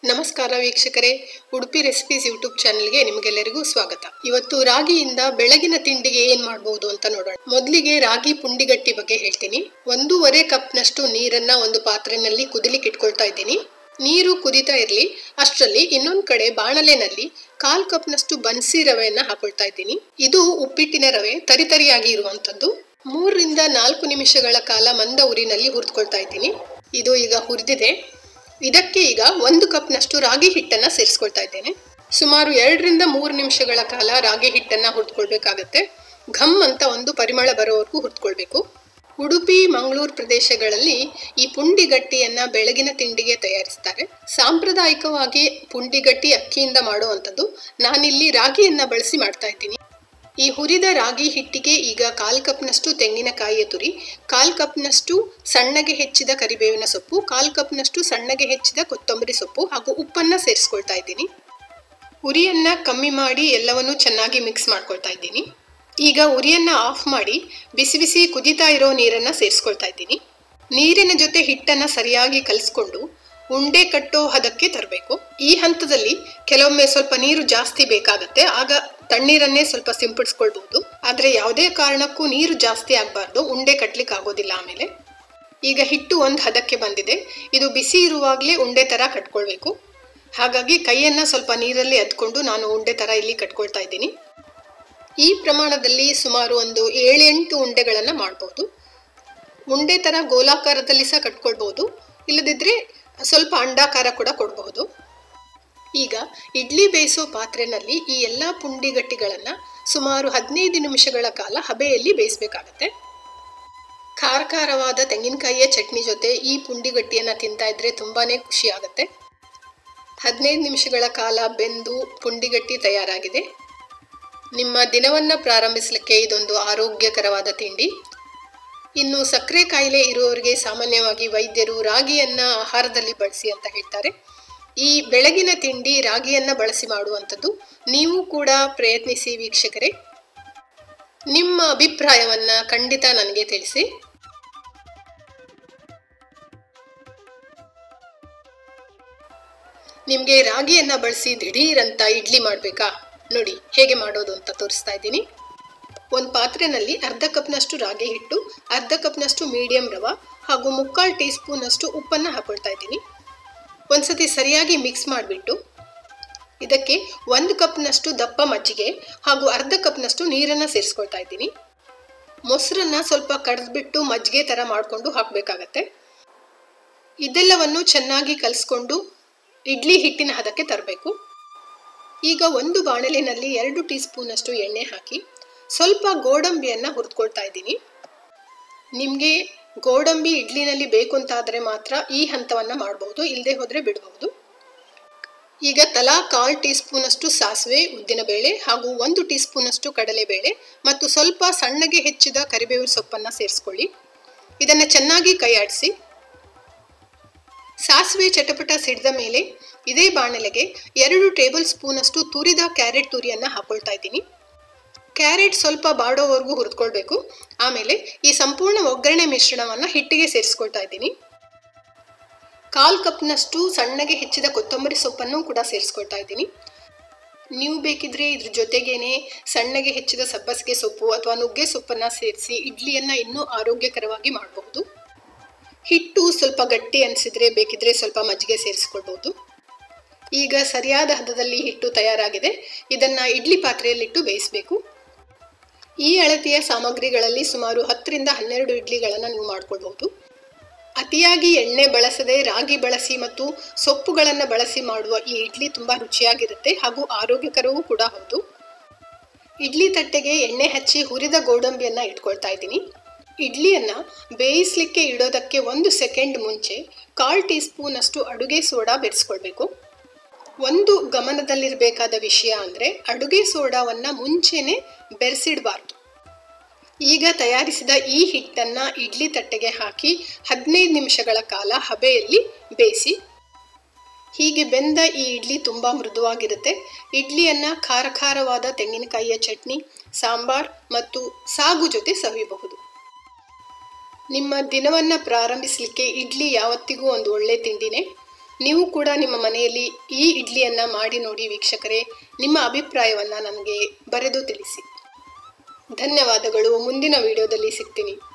ನಮಸ್ಕಾರ ವೀಕ್ಷಕರೇ, Udupi recipes YouTube ಚಾನೆಲ್ಗೆ ನಿಮಗೆಲ್ಲರಿಗೂ ಸ್ವಾಗತ. ಇವತ್ತು ರಾಗಿಯಿಂದ ಬೆಳಗಿನ ತಿಂಡಿಗೆ ಏನ್ ಮಾಡಬಹುದು ಅಂತ ನೋಡೋಣ. ಮೊದಲಿಗೆ ರಾಗಿ ಪುಂಡಿಗಟ್ಟಿ ಬಗ್ಗೆ ಹೇಳ್ತೀನಿ. 1.5 ಕಪ್ನಷ್ಟು ನೀರನ್ನ ಒಂದು ಪಾತ್ರೆಯಲ್ಲಿ ಕುದಿಲಿಕ್ಕೆ ಇಟ್ಕೊಳ್ತಾ ಇದ್ದೀನಿ. ನೀರು ಕುದಿತಾ ಇರ್ಲಿ ಅಷ್ಟರಲ್ಲಿ ಇನ್ನೊಂದ್ ಕಡೆ ಬಾಣಲೆನಲ್ಲಿ 1/4 ಕಪ್ನಷ್ಟು ಬನ್ಸಿ ರವೆಯನ್ನ ಹಾಕೊಳ್ತಾ ಇದ್ದೀನಿ. ಇದು ಉಪ್ಪಿಟ್ಟಿನ ರವೆ, ತರಿತರಿಯಾಗಿ ಇರುವಂತದ್ದು. 3 ರಿಂದ 4 ನಿಮಿಷಗಳ ಕಾಲ ಮಂದ ಉರಿನಲ್ಲಿ ಹುರಿದುಕೊಳ್ತಾ ಇದ್ದೀನಿ. ಇದು ಈಗ ಹುರಿದಿದೆ. ಇದಕ್ಕೆ ಈಗ 1 ಕಪ್ನಷ್ಟು ರಾಗಿ ಹಿಟ್ಟನ್ನ ಸೇರಿಸ್ಕೊಳ್ತಾ ಇದ್ದೇನೆ. ಸುಮಾರು 2 ರಿಂದ 3 ನಿಮಿಷಗಳ ಕಾಲ ರಾಗಿ ಹಿಟ್ಟನ್ನ ಹುರಿದುಕೊಳ್ಬೇಕಾಗತ್ತೆ. ಘಮ್ ಅಂತ ಒಂದು ಪರಿಮಳ ಬರೋವರೆಗೂ ಹುರಿದುಕೊಳ್ಬೇಕು. ಉಡುಪಿ ಮಂಗಳೂರು ಪ್ರದೇಶಗಳಲ್ಲಿ ಈ ಪುಂಡಿಗಟ್ಟಿಯನ್ನ ಬೆಳಗಿನ ತಿಂಡಿಗೆ ತಯಾರಿಸ್ತಾರೆ. ಸಾಂಪ್ರದಾಯಿಕವಾಗಿ ಪುಂಡಿಗಟ್ಟಿ ಅಕ್ಕಿಯಿಂದ ಮಾಡುವಂಥದ್ದು. ನಾನಿಲ್ಲಿ ರಾಗಿಯನ್ನ ಬಳಸಿ ಮಾಡ್ತಾ ಇದ್ದೀನಿ. ಈ ಹುರಿದ ರಾಗಿ ಹಿಟ್ಟಿಗೆ ಈಗ 1/4 ಕಪ್ನಷ್ಟು ತೆಂಗಿನಕಾಯಿಯ ತುರಿ, 1/4 ಕಪ್ನಷ್ಟು ಸಣ್ಣಗೆ ಹೆಚ್ಚಿದ ಕರಿಬೇವಿನ ಸೊಪ್ಪು, 1/4 ಕಪ್ನಷ್ಟು ಸಣ್ಣಗೆ ಹೆಚ್ಚಿದ ಕೊತ್ತಂಬರಿ ಸೊಪ್ಪು ಹಾಗೂ ಉಪ್ಪನ್ನ ಸೇರಿಸ್ಕೊಳ್ತಾ ಇದ್ದೀನಿ. ಉರಿಯನ್ನ ಕಮ್ಮಿ ಮಾಡಿ ಎಲ್ಲವನ್ನೂ ಚೆನ್ನಾಗಿ ಮಿಕ್ಸ್ ಮಾಡ್ಕೊಳ್ತಾ ಇದ್ದೀನಿ. ಈಗ ಉರಿಯನ್ನ ಆಫ್ ಮಾಡಿ ಬಿಸಿ ಬಿಸಿ ಕುದಿತಾ ಇರೋ ನೀರನ್ನ ಸೇರಿಸ್ಕೊಳ್ತಾ ಇದ್ದೀನಿ. ನೀರಿನ ಜೊತೆ ಹಿಟ್ಟನ್ನ ಸರಿಯಾಗಿ ಕಲಿಸ್ಕೊಂಡು ಉಂಡೆ ಕಟ್ಟೋ ಹದಕ್ಕೆ ತರಬೇಕು. ಈ ಹಂತದಲ್ಲಿ ಕೆಲವೊಮ್ಮೆ ಸ್ವಲ್ಪ ನೀರು ಜಾಸ್ತಿ ಬೇಕಾಗತ್ತೆ, ಆಗ ತಣ್ಣೀರನ್ನೇ ಸ್ವಲ್ಪ ಸಿಂಪಡಿಸ್ಕೊಳ್ಬಹುದು. ಆದ್ರೆ ಯಾವುದೇ ಕಾರಣಕ್ಕೂ ನೀರು ಜಾಸ್ತಿ ಆಗಬಾರ್ದು, ಉಂಡೆ ಕಟ್ಲಿಕ್ಕೆ ಆಗೋದಿಲ್ಲ ಆಮೇಲೆ. ಈಗ ಹಿಟ್ಟು ಒಂದು ಹದಕ್ಕೆ ಬಂದಿದೆ. ಇದು ಬಿಸಿ ಇರುವಾಗಲೇ ಉಂಡೆ ತರ ಕಟ್ಕೊಳ್ಬೇಕು. ಹಾಗಾಗಿ ಕೈಯನ್ನ ಸ್ವಲ್ಪ ನೀರಲ್ಲಿ ಅದ್ಕೊಂಡು ನಾನು ಉಂಡೆ ತರ ಇಲ್ಲಿ ಕಟ್ಕೊಳ್ತಾ ಇದ್ದೀನಿ. ಈ ಪ್ರಮಾಣದಲ್ಲಿ ಸುಮಾರು ಒಂದು 7-8 ಉಂಡೆಗಳನ್ನ ಮಾಡಬಹುದು. ಉಂಡೆ ತರ ಗೋಲಾಕಾರದಲ್ಲಿ ಸಹ ಕಟ್ಕೊಳ್ಬಹುದು, ಇಲ್ಲದಿದ್ರೆ ಸ್ವಲ್ಪ ಅಂಡಾಕಾರ ಕೂಡ ಕೊಡಬಹುದು. ಈಗ ಇಡ್ಲಿ ಬೇಯಿಸೋ ಪಾತ್ರೆನಲ್ಲಿ ಈ ಎಲ್ಲ ಪುಂಡಿಗಟ್ಟಿಗಳನ್ನ ಸುಮಾರು 15 ನಿಮಿಷಗಳ ಕಾಲ ಹಬೆಯಲ್ಲಿ ಬೇಯಿಸಬೇಕಾಗತ್ತೆ. ಖಾರವಾದ ತೆಂಗಿನಕಾಯಿಯ ಚಟ್ನಿ ಜೊತೆ ಈ ಪುಂಡಿಗಟ್ಟಿಯನ್ನ ತಿಂತಾ ಇದ್ರೆ ತುಂಬಾನೇ ಖುಷಿ ಆಗುತ್ತೆ. 15 ನಿಮಿಷಗಳ ಕಾಲ ಬೆಂದು ಪುಂಡಿಗಟ್ಟಿ ತಯಾರಾಗಿದೆ. ನಿಮ್ಮ ದಿನವನ್ನ ಪ್ರಾರಂಭಿಸಲಿಕ್ಕೆ ಇದೊಂದು ಆರೋಗ್ಯಕರವಾದ ತಿಂಡಿ. ಇನ್ನು ಸಕ್ಕರೆ ಕಾಯಿಲೆ ಇರುವವರಿಗೆ ಸಾಮಾನ್ಯವಾಗಿ ವೈದ್ಯರು ರಾಗಿಯನ್ನ ಆಹಾರದಲ್ಲಿ ಬಳಸಿ ಅಂತ ಹೇಳ್ತಾರೆ. ಈ ಬೆಳಗಿನ ತಿಂಡಿ ರಾಗಿಯನ್ನ ಬಳಸಿ ಮಾಡುವಂಥದ್ದು. ನೀವು ಕೂಡ ಪ್ರಯತ್ನಿಸಿ ವೀಕ್ಷಕರೇ. ನಿಮ್ಮ ಅಭಿಪ್ರಾಯವನ್ನ ಖಂಡಿತ ನನಗೆ ತಿಳಿಸಿ. ನಿಮಗೆ ರಾಗಿಯನ್ನ ಬಳಸಿ ದಿಢೀರಂತ ಇಡ್ಲಿ ಮಾಡಬೇಕಾ? ನೋಡಿ ಹೇಗೆ ಮಾಡೋದು ಅಂತ ತೋರಿಸ್ತಾ ಇದ್ದೀನಿ. ಒಂದು ಪಾತ್ರೆನಲ್ಲಿ 1/2 ಕಪ್ನಷ್ಟು ರಾಗಿ ಹಿಟ್ಟು, 1/2 ಕಪ್ನಷ್ಟು ಮೀಡಿಯಂ ರವೆ ಹಾಗೂ 3/4 ಟೀ ಸ್ಪೂನ್ ಅಷ್ಟು ಉಪ್ಪನ್ನು ಹಾಕೊಳ್ತಾ ಇದ್ದೀನಿ. ಒಂದ್ಸತಿ ಸರಿಯಾಗಿ ಮಿಕ್ಸ್ ಮಾಡಿಬಿಟ್ಟು ಇದಕ್ಕೆ 1 ಕಪ್ನಷ್ಟು ದಪ್ಪ ಮಜ್ಜಿಗೆ ಹಾಗೂ 1/2 ಕಪ್ನಷ್ಟು ನೀರನ್ನು ಸೇರಿಸ್ಕೊಳ್ತಾ ಇದ್ದೀನಿ. ಮೊಸರನ್ನ ಸ್ವಲ್ಪ ಕಡಿದ್ಬಿಟ್ಟು ಮಜ್ಜಿಗೆ ಥರ ಮಾಡಿಕೊಂಡು ಹಾಕಬೇಕಾಗತ್ತೆ. ಇದೆಲ್ಲವನ್ನು ಚೆನ್ನಾಗಿ ಕಲಿಸ್ಕೊಂಡು ಇಡ್ಲಿ ಹಿಟ್ಟಿನ ಹದಕ್ಕೆ ತರಬೇಕು. ಈಗ ಒಂದು ಬಾಣಲೆಯಲ್ಲಿ 2 ಟೀ ಸ್ಪೂನ್ ಅಷ್ಟು ಎಣ್ಣೆ ಹಾಕಿ ಸ್ವಲ್ಪ ಗೋಡಂಬಿಯನ್ನ ಹುರಿದುಕೊಳ್ತಾ ಇದ್ದೀನಿ. ನಿಮಗೆ ಗೋಡಂಬಿ ಇಡ್ಲಿನಲ್ಲಿ ಬೇಕು ಅಂತಾದರೆ ಮಾತ್ರ ಈ ಹಂತವನ್ನ ಮಾಡಬಹುದು, ಇಲ್ಲದೆ ಹೋದ್ರೆ ಬಿಡಬಹುದು. ಈಗ ತಲಾ 1/4 ಟೀ ಸ್ಪೂನ್ ಅಷ್ಟು ಸಾಸಿವೆ, ಉದ್ದಿನಬೇಳೆ ಹಾಗೂ 1 ಟೀ ಸ್ಪೂನ್ ಅಷ್ಟು ಕಡಲೆಬೇಳೆ ಮತ್ತು ಸ್ವಲ್ಪ ಸಣ್ಣಗೆ ಹೆಚ್ಚಿದ ಕರಿಬೇವಿನ ಸೊಪ್ಪನ್ನ ಸೇರಿಸ್ಕೊಳ್ಳಿ. ಇದನ್ನ ಚೆನ್ನಾಗಿ ಕೈ ಆಡಿಸಿ. ಸಾಸಿವೆ ಚಟಪಟ ಸಿಡಿದ ಮೇಲೆ ಇದೇ ಬಾಣಲೆಗೆ 2 ಟೇಬಲ್ ಸ್ಪೂನ್ ಅಷ್ಟು ತುರಿದ ಕ್ಯಾರೆಟ್ ತುರಿಯನ್ನ ಹಾಕೊಳ್ತಾ ಇದ್ದೀನಿ. ಕ್ಯಾರೆಟ್ ಸ್ವಲ್ಪ ಬಾಡೋವರೆಗೂ ಹುರಿದುಕೊಳ್ಬೇಕು. ಆಮೇಲೆ ಈ ಸಂಪೂರ್ಣ ಒಗ್ಗರಣೆ ಮಿಶ್ರಣವನ್ನ ಹಿಟ್ಟಿಗೆ ಸೇರಿಸ್ಕೊಳ್ತಾ ಇದ್ದೀನಿ. 1/4 ಕಪ್ನಷ್ಟು ಸಣ್ಣಗೆ ಹೆಚ್ಚಿದ ಕೊತ್ತಂಬರಿ ಸೊಪ್ಪನ್ನು ಕೂಡ ಸೇರಿಸ್ಕೊಳ್ತಾ ಇದ್ದೀನಿ. ನೀವು ಬೇಕಿದ್ರೆ ಇದ್ರ ಜೊತೆಗೇನೆ ಸಣ್ಣಗೆ ಹೆಚ್ಚಿದ ಸಬ್ಬಸಿಗೆ ಸೊಪ್ಪು ಅಥವಾ ನುಗ್ಗೆ ಸೊಪ್ಪನ್ನ ಸೇರಿಸಿ ಇಡ್ಲಿಯನ್ನ ಇನ್ನೂ ಆರೋಗ್ಯಕರವಾಗಿ ಮಾಡಬಹುದು. ಹಿಟ್ಟು ಸ್ವಲ್ಪ ಗಟ್ಟಿ ಅನಿಸಿದ್ರೆ ಬೇಕಿದ್ರೆ ಸ್ವಲ್ಪ ಮಜ್ಜಿಗೆ ಸೇರಿಸ್ಕೊಳ್ಬಹುದು. ಈಗ ಸರಿಯಾದ ಹದದಲ್ಲಿ ಹಿಟ್ಟು ತಯಾರಾಗಿದೆ. ಇದನ್ನ ಇಡ್ಲಿ ಪಾತ್ರೆಯಲ್ಲಿಟ್ಟು ಬೇಯಿಸಬೇಕು. ಈ ಅಳತೆಯ ಸಾಮಗ್ರಿಗಳಲ್ಲಿ ಸುಮಾರು 10 ರಿಂದ 12 ಇಡ್ಲಿಗಳನ್ನು ನೀವು ಮಾಡ್ಕೊಳ್ಬಹುದು. ಅತಿಯಾಗಿ ಎಣ್ಣೆ ಬಳಸದೆ ರಾಗಿ ಬಳಸಿ ಮತ್ತು ಸೊಪ್ಪುಗಳನ್ನು ಬಳಸಿ ಮಾಡುವ ಈ ಇಡ್ಲಿ ತುಂಬಾ ರುಚಿಯಾಗಿರುತ್ತೆ ಹಾಗೂ ಆರೋಗ್ಯಕರವೂ ಕೂಡ ಹೌದು. ಇಡ್ಲಿ ತಟ್ಟೆಗೆ ಎಣ್ಣೆ ಹಚ್ಚಿ ಹುರಿದ ಗೋಡಂಬಿಯನ್ನ ಇಟ್ಕೊಳ್ತಾ ಇದ್ದೀನಿ. ಇಡ್ಲಿಯನ್ನ ಬೇಯಿಸ್ಲಿಕ್ಕೆ ಇಡೋದಕ್ಕೆ 1 ಸೆಕೆಂಡ್ ಮುಂಚೆ 1/4 ಟೀ ಸ್ಪೂನ್ ಅಷ್ಟು ಅಡುಗೆ ಸೋಡಾ ಬೆರೆಸ್ಕೊಳ್ಬೇಕು. ಒಂದು ಗಮನದಲ್ಲಿರಬೇಕಾದ ವಿಷಯ ಅಂದರೆ ಅಡುಗೆ ಸೋಡಾವನ್ನ ಮುಂಚೆನೆ ಬೆರೆಸಿಡಬಾರ್ದು. ಈಗ ತಯಾರಿಸಿದ ಈ ಹಿಟ್ಟನ್ನ ಇಡ್ಲಿ ತಟ್ಟೆಗೆ ಹಾಕಿ 15 ನಿಮಿಷಗಳ ಕಾಲ ಹಬೆಯಲ್ಲಿ ಬೇಯಿಸಿ. ಹೀಗೆ ಬೆಂದ ಈ ಇಡ್ಲಿ ತುಂಬಾ ಮೃದುವಾಗಿರುತ್ತೆ. ಇಡ್ಲಿಯನ್ನ ಖಾರವಾದ ತೆಂಗಿನಕಾಯಿಯ ಚಟ್ನಿ, ಸಾಂಬಾರ್ ಮತ್ತು ಸಾಗು ಜೊತೆ ಸವಿಯಬಹುದು. ನಿಮ್ಮ ದಿನವನ್ನ ಪ್ರಾರಂಭಿಸಲಿಕ್ಕೆ ಇಡ್ಲಿ ಯಾವತ್ತಿಗೂ ಒಂದು ಒಳ್ಳೆ ತಿಂಡಿನೇ. ನೀವು ಕೂಡ ನಿಮ್ಮ ಮನೆಯಲ್ಲಿ ಈ ಇಡ್ಲಿಯನ್ನ ಮಾಡಿ ನೋಡಿ ವೀಕ್ಷಕರೇ. ನಿಮ್ಮ ಅಭಿಪ್ರಾಯವನ್ನ ನನಗೆ ಬರೆದು ತಿಳಿಸಿ. ಧನ್ಯವಾದಗಳು. ಮುಂದಿನ ವಿಡಿಯೋದಲ್ಲಿ ಸಿಗ್ತೀನಿ.